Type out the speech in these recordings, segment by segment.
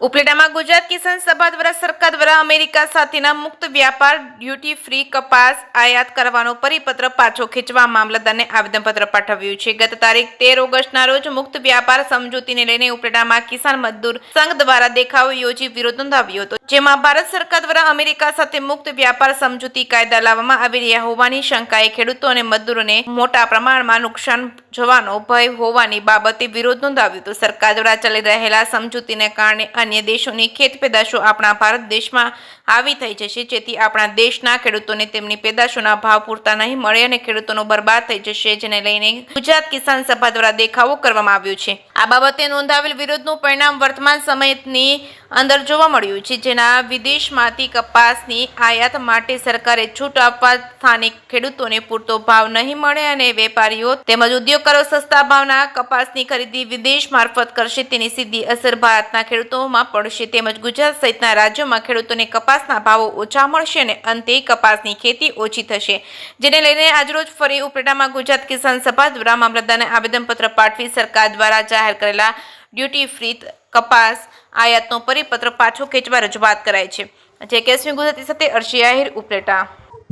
ઉપલેટામાં ગુજરાત કિસાન સભા દ્વારા સરકાર દ્વારા અમેરિકા સાથેના મુક્ત વ્યાપાર ડ્યુટી ફ્રી કપાસ આયાત કરવાનો પરિપત્ર પાછો ખેંચવા મામલતદારને આવેદનપત્ર પાઠવ્યું છે। ગત તારીખ 13 ઓગસ્ટના રોજ મુક્ત વ્યાપાર સમજૂતીને લઈને ઉપલેટામાં કિસાન મજદૂર સંઘ દ્વારા દેખાવો યોજી વિરોધ નોંધાવ્યો હતો, જેમાં ભારત સરકાર દ્વારા અમેરિકા સાથે મુક્ત વ્યાપાર સમજૂતી કાયદા લાવવામાં આવી રહ્યા હોવાની શંકાએ ખેડૂતો અને મજદૂરોને મોટા પ્રમાણમાં નુકસાન જવાનો ભય હોવાની બાબતે વિરોધ નોંધાવ્યો હતો। સરકાર દ્વારા ચાલી રહેલા સમજૂતીને કારણે અન્ય દેશોની ખેત પેદાશો આપણા ભારત દેશમાં આવી થઈ જશે, જેથી આપણા દેશના ખેડૂતોને તેમની પેદાશોના ભાવ પૂરતા નહીં મળે અને ખેડૂતોનો બરબાદ થઈ જશે, જેને લઈને ગુજરાત કિસાન સભા દ્વારા દેખાવો કરવામાં આવ્યો છે। આ બાબતે નોંધાવેલ વિરોધનું પરિણામ વર્તમાન સમયની અંદર જોવા મળ્યું છે, જેના વિદેશમાંથી કપાસની આયાત માટે સરકારે છૂટ આપવા સ્થાનિક ખેડૂતોને પૂરતો ભાવ નહીં મળે અને વેપારીઓ તેમજ ઉદ્યોગકારો સસ્તા ભાવના કપાસની ખરીદી વિદેશ મારફત કરશે, તેની સીધી અસર ભારતના ખેડૂતોમાં પડશે તેમજ ગુજરાત સહિતના રાજ્યોમાં ખેડૂતોને કપાસના ભાવો ઓછા મળશે અને અંતે કપાસની ખેતી ઓછી થશે, જેને લઈને આજરોજ ફરી ઉપલેટામાં ગુજરાત કિસાન સભા દ્વારા મામલતદારને આવેદનપત્ર પાઠવી સરકાર દ્વારા જાહેર કરેલા ડ્યુટી ફ્રી કપાસ આયાતનો પરિપત્ર પાછો ખેંચવા રજૂઆત કરાઈ છે। જે કેસમી ગુજરાતી સાથે અર્શી આહિર, ઉપલેટા।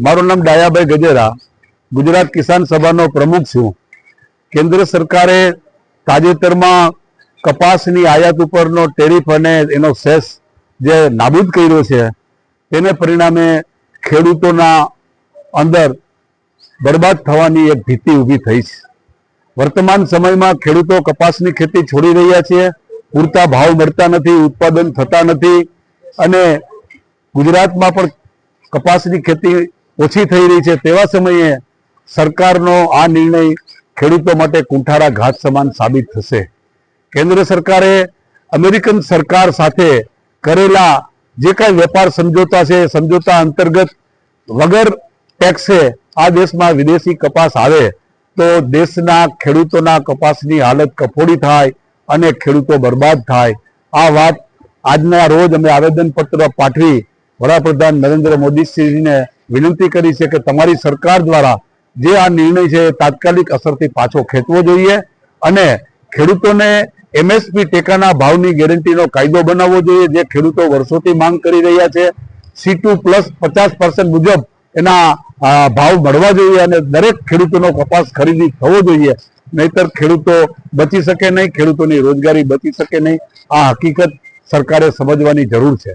મારું નામ ડાયાભાઈ ગજેરા, ગુજરાત કિસાન સભાનો પ્રમુખ છું। કેન્દ્ર સરકારે તાજેતરમાં કપાસની આયાત ઉપરનો ટેરિફ અને એનો સેસ જે નાબૂદ કર્યો છે, તેને પરિણામે ખેડૂતોના અંદર બરબાદ થવાની એક ભીતિ ઊભી થઈ છે। વર્તમાન સમયમાં ખેડૂતો કપાસની ખેતી છોડી રહ્યા છે, પૂરતા ભાવ મળતા નથી, ઉત્પાદન થતા નથી અને ગુજરાતમાં પણ કપાસની ખેતી ઓછી થઈ રહી છે। તેવા સમયે સરકારનો આ નિર્ણય ખેડૂતો માટે કુંઠારા ઘાત સમાન સાબિત થશે। કેન્દ્ર સરકારે અમેરિકન સરકાર સાથે કરેલા જે કાંઈ વેપાર સમજોતા છે, સમજોતા અંતર્ગત વગર ટેક્સે આ દેશમાં વિદેશી કપાસ આવે તો દેશના ખેડૂતોના કપાસની હાલત કફોડી થાય અને ખેડૂતો બરબાદ થાય। આ વાત આજના રોજ અમે આવેદનપત્ર પાઠવી વડાપ્રધાન નરેન્દ્ર મોદીશ્રીને વિનંતી કરી છે કે તમારી સરકાર દ્વારા જે આ નિર્ણય છે એ તાત્કાલિક અસરથી પાછો ખેંચવો જોઈએ અને ખેડૂતોને એમએસપી ટેકાના ભાવની ગેરંટીનો કાયદો બનાવવો જોઈએ, જે ખેડૂતો વર્ષોથી માંગ કરી રહ્યા છે। C2 પ્લસ 50% મુજબ એના ભાવ મળવા જોઈએ અને દરેક ખેડૂતોનો કપાસ ખરીદી થવો જોઈએ, નહીતર ખેડૂતો બચી શકે નહીં, ખેડૂતોની રોજગારી બચી શકે નહીં। આ હકીકત સરકારે સમજવાની જરૂર છે।